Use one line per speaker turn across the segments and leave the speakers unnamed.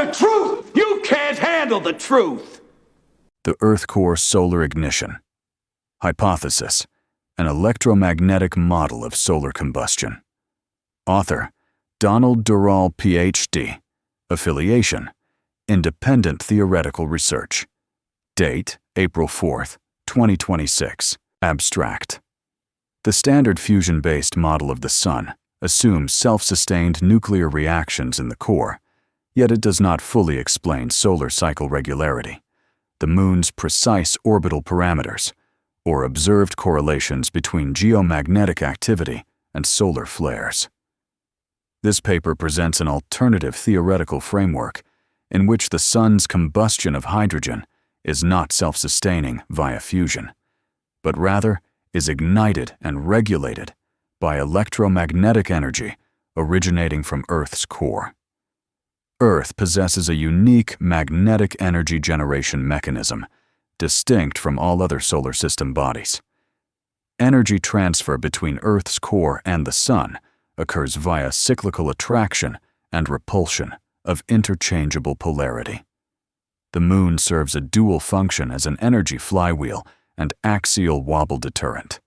the truth! You can't handle the truth!
The Earth Core Solar Ignition. Hypothesis: an electromagnetic model of solar combustion. Author: Donald Durrall, Ph.D. Affiliation: Independent Theoretical Research. Date: April 4th, 2026. Abstract: the standard fusion-based model of the Sun assumes self-sustained nuclear reactions in the core, yet it does not fully explain solar cycle regularity, the Moon's precise orbital parameters, or observed correlations between geomagnetic activity and solar flares. This paper presents an alternative theoretical framework in which the Sun's combustion of hydrogen is not self-sustaining via fusion, but rather is ignited and regulated by electromagnetic energy originating from Earth's core. Earth possesses a unique magnetic energy generation mechanism distinct from all other solar system bodies. Energy transfer between Earth's core and the Sun occurs via cyclical attraction and repulsion of interchangeable polarity. The Moon serves a dual function as an energy flywheel and axial wobble deterrent.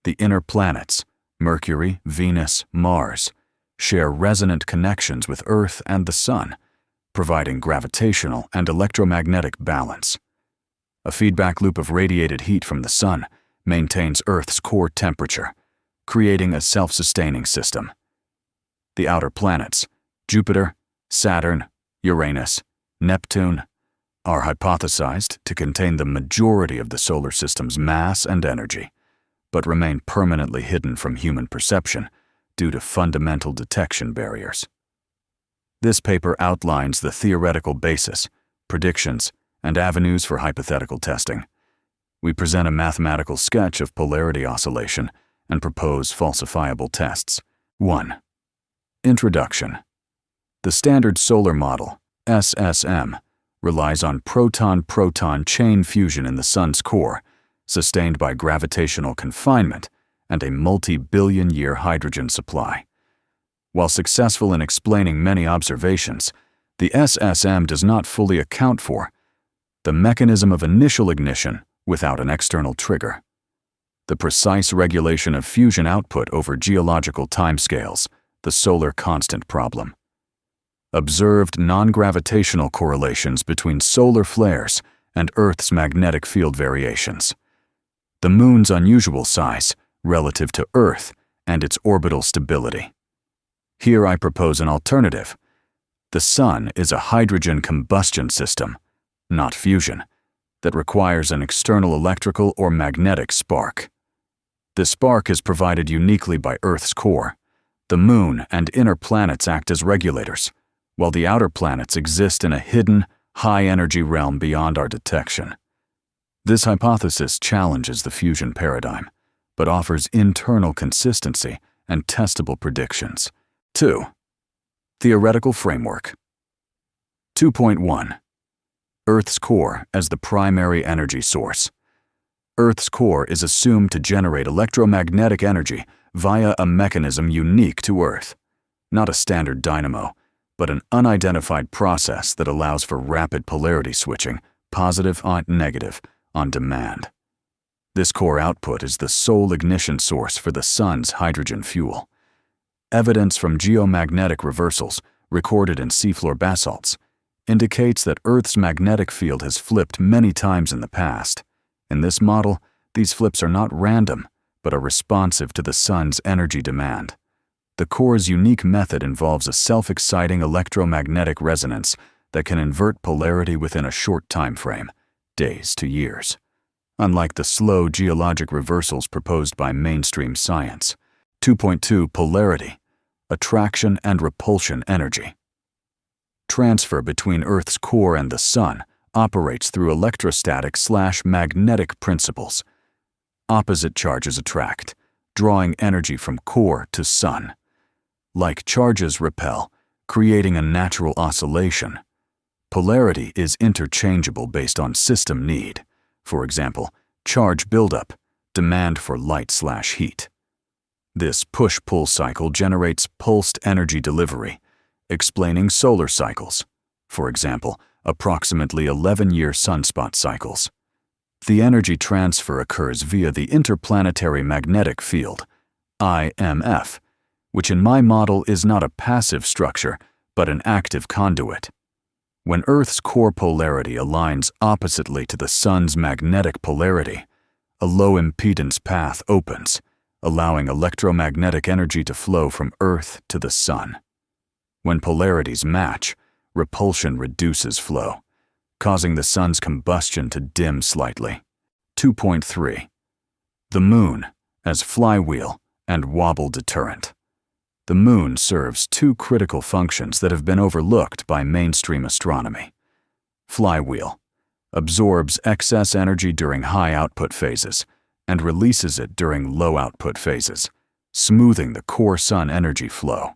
The inner planets, Mercury, Venus, Mars, share resonant connections with Earth and the Sun, providing gravitational and electromagnetic balance. A feedback loop of radiated heat from the Sun maintains Earth's core temperature, creating a self-sustaining system. The outer planets, Jupiter, Saturn, Uranus, Neptune, are hypothesized to contain the majority of the solar system's mass and energy, but remain permanently hidden from human perception due to fundamental detection barriers. This paper outlines the theoretical basis, predictions, and avenues for hypothetical testing. We present a mathematical sketch of polarity oscillation and propose falsifiable tests. 1. Introduction. The Standard Solar Model, SSM, relies on proton-proton chain fusion in the Sun's core, sustained by gravitational confinement and a multi-billion-year hydrogen supply. While successful in explaining many observations, the SSM does not fully account for the mechanism of initial ignition without an external trigger, the precise regulation of fusion output over geological timescales, the solar constant problem, observed non-gravitational correlations between solar flares and Earth's magnetic field variations, the Moon's unusual size relative to Earth and its orbital stability. Here I propose an alternative. The Sun is a hydrogen combustion system, not fusion, that requires an external electrical or magnetic spark. The spark is provided uniquely by Earth's core. The Moon and inner planets act as regulators, while the outer planets exist in a hidden, high-energy realm beyond our detection. This hypothesis challenges the fusion paradigm, but offers internal consistency and testable predictions. 2. Theoretical framework. 2.1. Earth's core as the primary energy source. Earth's core is assumed to generate electromagnetic energy via a mechanism unique to Earth, not a standard dynamo, but an unidentified process that allows for rapid polarity switching, positive on negative, on demand. This core output is the sole ignition source for the Sun's hydrogen fuel. Evidence from geomagnetic reversals recorded in seafloor basalts indicates that Earth's magnetic field has flipped many times in the past. In this model, these flips are not random, but are responsive to the Sun's energy demand. The core's unique method involves a self-exciting electromagnetic resonance that can invert polarity within a short time frame, days to years, unlike the slow geologic reversals proposed by mainstream science. 2.2. Polarity, attraction and repulsion energy. Transfer between Earth's core and the Sun operates through electrostatic/magnetic principles. Opposite charges attract, drawing energy from core to Sun. Like charges repel, creating a natural oscillation. Polarity is interchangeable based on system need. For example, charge buildup, demand for light/heat. This push-pull cycle generates pulsed energy delivery, explaining solar cycles, for example, approximately 11-year sunspot cycles. The energy transfer occurs via the Interplanetary Magnetic Field, IMF, which in my model is not a passive structure, but an active conduit. When Earth's core polarity aligns oppositely to the Sun's magnetic polarity, a low-impedance path opens, allowing electromagnetic energy to flow from Earth to the Sun. When polarities match, repulsion reduces flow, causing the Sun's combustion to dim slightly. 2.3. The Moon as flywheel and wobble deterrent. The Moon serves two critical functions that have been overlooked by mainstream astronomy. Flywheel absorbs excess energy during high output phases and releases it during low output phases, smoothing the core Sun energy flow.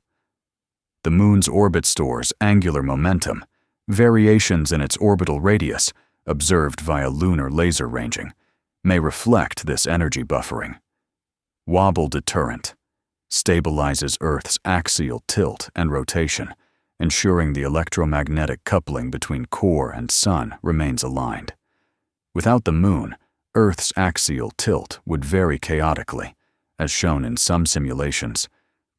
The Moon's orbit stores angular momentum, variations in its orbital radius, observed via lunar laser ranging, may reflect this energy buffering. Wobble deterrent stabilizes Earth's axial tilt and rotation, ensuring the electromagnetic coupling between core and Sun remains aligned. Without the Moon, Earth's axial tilt would vary chaotically, as shown in some simulations,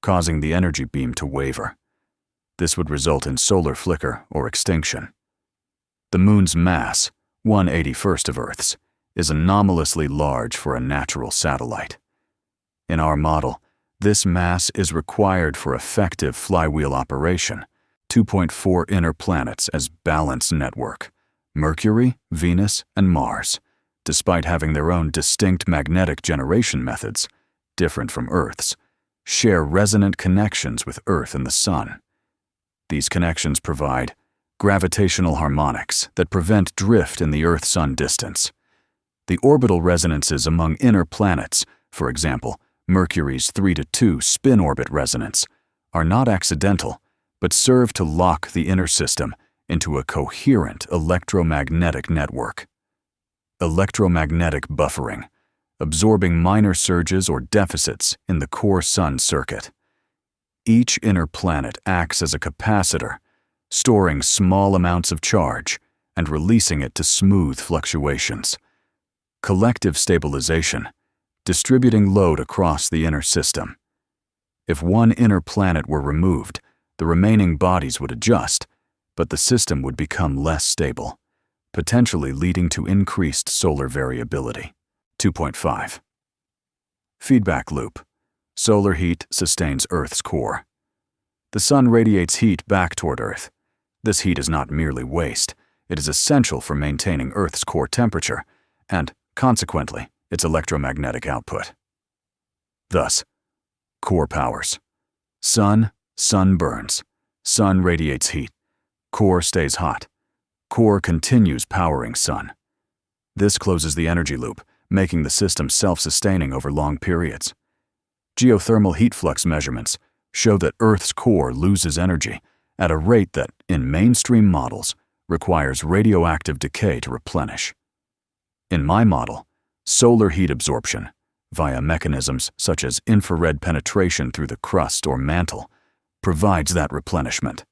causing the energy beam to waver. This would result in solar flicker or extinction. The Moon's mass, 1/81st of Earth's, is anomalously large for a natural satellite. In our model, this mass is required for effective flywheel operation. 2.4 inner planets as balance network, Mercury, Venus, and Mars, despite having their own distinct magnetic generation methods, different from Earth's, share resonant connections with Earth and the Sun. These connections provide gravitational harmonics that prevent drift in the Earth-Sun distance. The orbital resonances among inner planets, for example, Mercury's 3:2 spin-orbit resonance, are not accidental, but serve to lock the inner system into a coherent electromagnetic network. Electromagnetic buffering, absorbing minor surges or deficits in the core Sun circuit. Each inner planet acts as a capacitor, storing small amounts of charge and releasing it to smooth fluctuations. Collective stabilization, distributing load across the inner system. If one inner planet were removed, the remaining bodies would adjust, but the system would become less stable, potentially leading to increased solar variability. 2.5. Feedback loop. Solar heat sustains Earth's core. The Sun radiates heat back toward Earth. This heat is not merely waste. It is essential for maintaining Earth's core temperature and, consequently, its electromagnetic output. Thus, core powers. Sun burns. Sun radiates heat. Core stays hot. Core continues powering Sun. This closes the energy loop, making the system self-sustaining over long periods. Geothermal heat flux measurements show that Earth's core loses energy at a rate that, in mainstream models, requires radioactive decay to replenish. In my model, solar heat absorption, via mechanisms such as infrared penetration through the crust or mantle, provides that replenishment.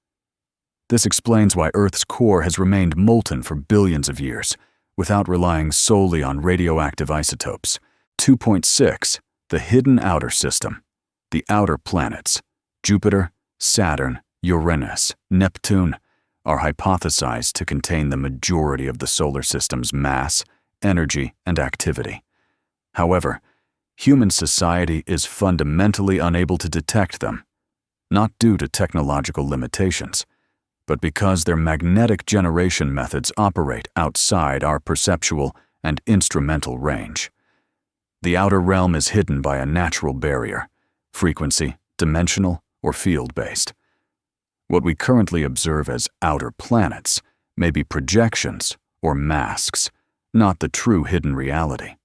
This explains why Earth's core has remained molten for billions of years, without relying solely on radioactive isotopes. 2.6. The hidden outer system. The outer planets, Jupiter, Saturn, Uranus, Neptune, are hypothesized to contain the majority of the solar system's mass, energy, and activity. However, human society is fundamentally unable to detect them, not due to technological limitations, but because their magnetic generation methods operate outside our perceptual and instrumental range. The outer realm is hidden by a natural barrier, frequency, dimensional, or field-based. What we currently observe as outer planets may be projections or masks, not the true hidden reality.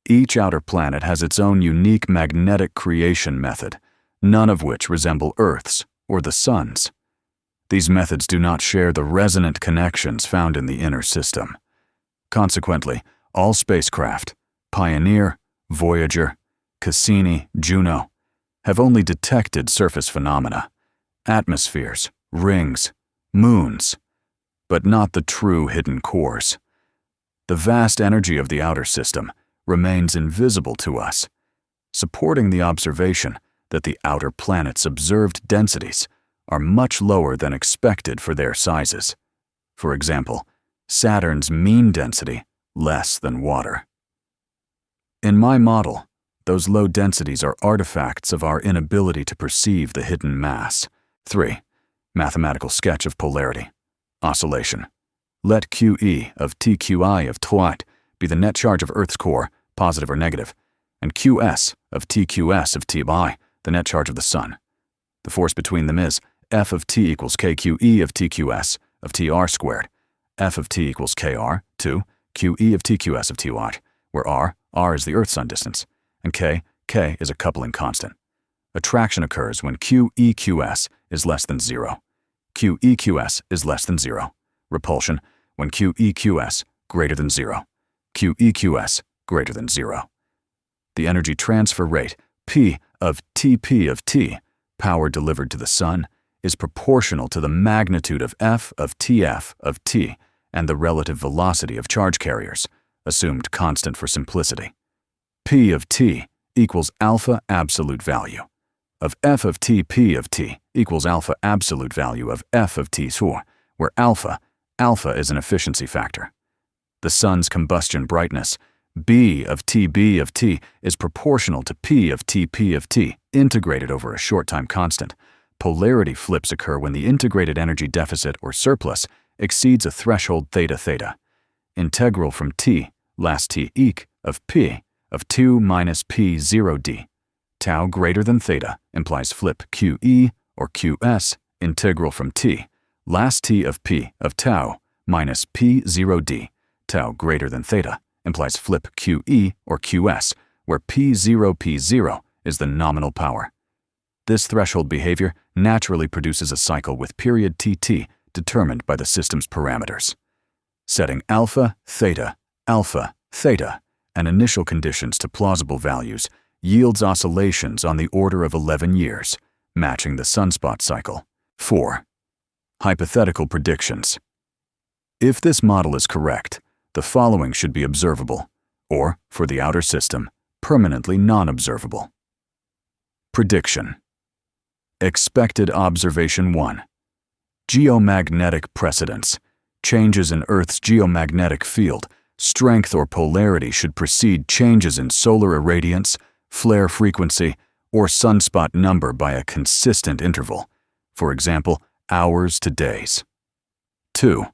Each outer planet has its own unique magnetic creation method, none of which resemble Earth's or the Sun's. These methods do not share the resonant connections found in the inner system. Consequently, all spacecraft, Pioneer, Voyager, Cassini, Juno, have only detected surface phenomena, atmospheres, rings, moons, but not the true hidden cores. The vast energy of the outer system remains invisible to us, supporting the observation that the outer planet's observed densities are much lower than expected for their sizes. For example, Saturn's mean density less than water. In my model, those low densities are artifacts of our inability to perceive the hidden mass. 3. Mathematical sketch of polarity. Oscillation. Let QE of TQI of TWIT be the net charge of Earth's core, positive or negative, and QS of TQS of TI, the net charge of the Sun. The force between them is F of T equals KQE of TQS of TR squared. F of T equals KR, 2, QE of TQS of TY, where R is the Earth-Sun distance, and K is a coupling constant. Attraction occurs when QEQS is less than 0. QEQS is less than 0. Repulsion when QEQS greater than 0. QEQS greater than 0. The energy transfer rate, P of TP of T, power delivered to the Sun, is proportional to the magnitude of F of TF of T and the relative velocity of charge carriers, assumed constant for simplicity. P of T equals alpha absolute value of F of TP of T equals alpha absolute value of F of T2, where alpha is an efficiency factor. The Sun's combustion brightness, B of TB of T, is proportional to P of TP of T, integrated over a short-time constant. Polarity flips occur when the integrated energy deficit or surplus exceeds a threshold theta. Integral from T, last T eq, of P, of 2 minus P0d. Tau greater than theta implies flip QE or QS, integral from T, last T of P, of tau, minus P0d. Tau greater than theta implies flip QE or QS, where P0 is the nominal power. This threshold behavior naturally produces a cycle with period TT determined by the system's parameters. Setting alpha, theta, and initial conditions to plausible values yields oscillations on the order of 11 years, matching the sunspot cycle. 4. Hypothetical predictions. If this model is correct, the following should be observable, or, for the outer system, permanently non-observable. Prediction. Expected observation 1. Geomagnetic precedence. Changes in Earth's geomagnetic field, strength or polarity should precede changes in solar irradiance, flare frequency, or sunspot number by a consistent interval, for example, hours to days. 2.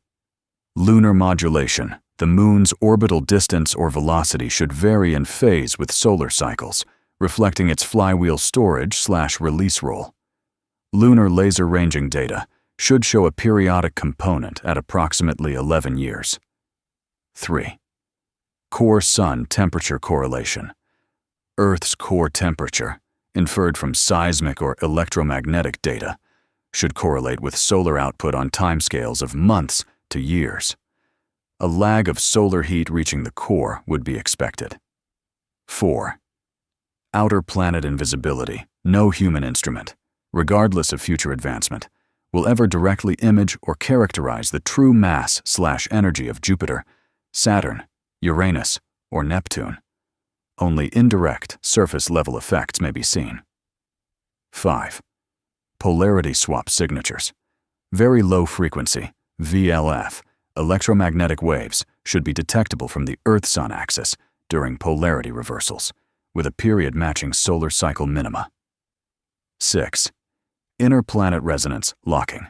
Lunar modulation. The Moon's orbital distance or velocity should vary in phase with solar cycles, reflecting its flywheel storage/release role. Lunar laser ranging data should show a periodic component at approximately 11 years. 3. Core Sun temperature correlation. Earth's core temperature, inferred from seismic or electromagnetic data, should correlate with solar output on timescales of months to years. A lag of solar heat reaching the core would be expected. 4. Outer planet invisibility. No human instrument, regardless of future advancement, will ever directly image or characterize the true mass/energy of Jupiter, Saturn, Uranus, or Neptune. Only indirect, surface-level effects may be seen. 5. Polarity swap signatures. Very low frequency, VLF, electromagnetic waves should be detectable from the Earth-Sun axis during polarity reversals, with a period matching solar cycle minima. 6. Inter-planet resonance locking.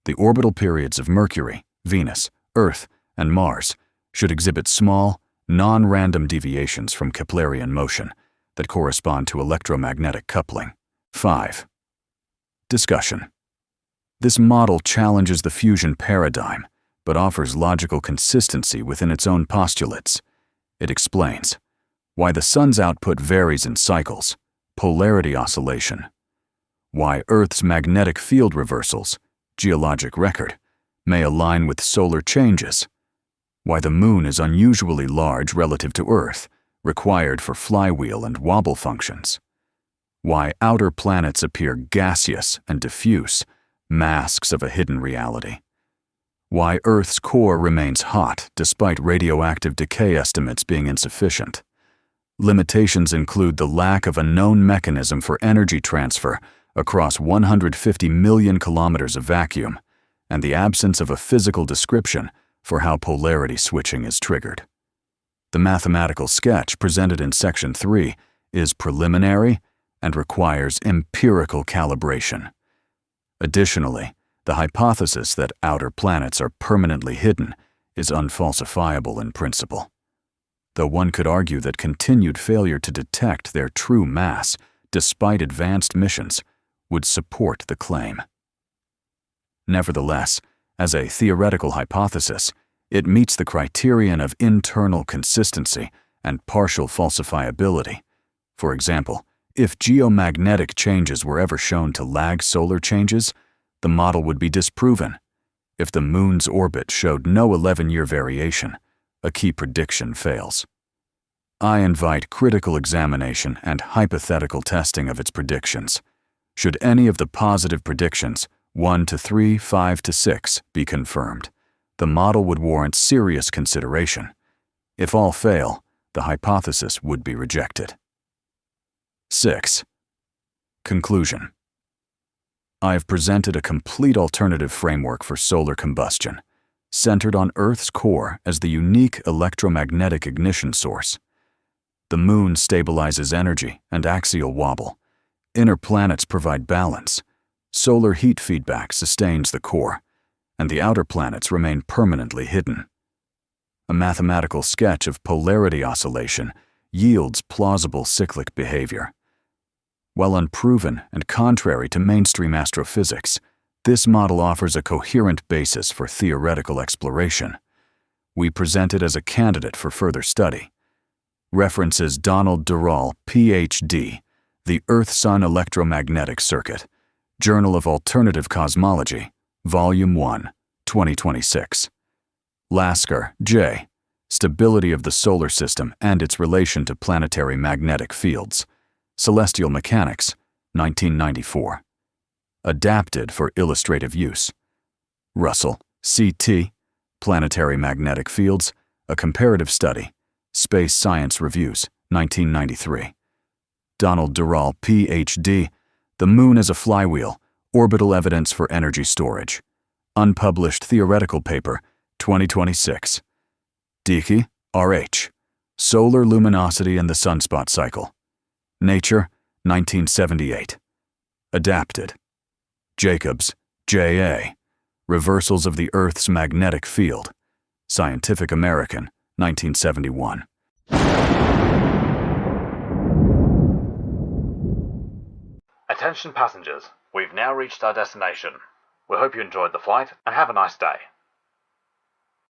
The orbital periods of Mercury, Venus, Earth, and Mars should exhibit small, non-random deviations from Keplerian motion that correspond to electromagnetic coupling. 5. Discussion. This model challenges the fusion paradigm, but offers logical consistency within its own postulates. It explains why the Sun's output varies in cycles, polarity oscillation, why Earth's magnetic field reversals, geologic record, may align with solar changes, why the Moon is unusually large relative to Earth, required for flywheel and wobble functions, why outer planets appear gaseous and diffuse, masks of a hidden reality, Why Earth's core remains hot despite radioactive decay estimates being insufficient. Limitations include the lack of a known mechanism for energy transfer across 150 million kilometers of vacuum, and the absence of a physical description for how polarity switching is triggered. The mathematical sketch presented in Section 3 is preliminary and requires empirical calibration. Additionally, the hypothesis that outer planets are permanently hidden is unfalsifiable in principle, though one could argue that continued failure to detect their true mass, despite advanced missions, would support the claim. Nevertheless, as a theoretical hypothesis, it meets the criterion of internal consistency and partial falsifiability. For example, if geomagnetic changes were ever shown to lag solar changes, the model would be disproven. If the Moon's orbit showed no 11-year variation, a key prediction fails. I invite critical examination and hypothetical testing of its predictions. Should any of the positive predictions, 1 to 3, 5 to 6, be confirmed, the model would warrant serious consideration. If all fail, the hypothesis would be rejected. 6. Conclusion. I have presented a complete alternative framework for solar combustion, centered on Earth's core as the unique electromagnetic ignition source. The Moon stabilizes energy and axial wobble. Inner planets provide balance. Solar heat feedback sustains the core, and the outer planets remain permanently hidden. A mathematical sketch of polarity oscillation yields plausible cyclic behavior. While unproven and contrary to mainstream astrophysics, this model offers a coherent basis for theoretical exploration. We present it as a candidate for further study. References Donald Durrall, Ph.D., The Earth-Sun Electromagnetic Circuit, Journal of Alternative Cosmology, Volume 1, 2026. Lasker, J. Stability of the Solar System and its Relation to Planetary Magnetic Fields. Celestial Mechanics, 1994. Adapted for illustrative use. Russell, C.T., Planetary Magnetic Fields, A Comparative Study. Space Science Reviews, 1993. Donald Durrall, Ph.D., The Moon as a Flywheel, Orbital Evidence for Energy Storage. Unpublished Theoretical Paper, 2026. Dickey, R.H., Solar Luminosity and the Sunspot Cycle. Nature, 1978. Adapted. Jacobs, J.A., Reversals of the Earth's Magnetic Field. Scientific American, 1971.
Attention passengers, we've now reached our destination. We hope you enjoyed the flight and have a nice day.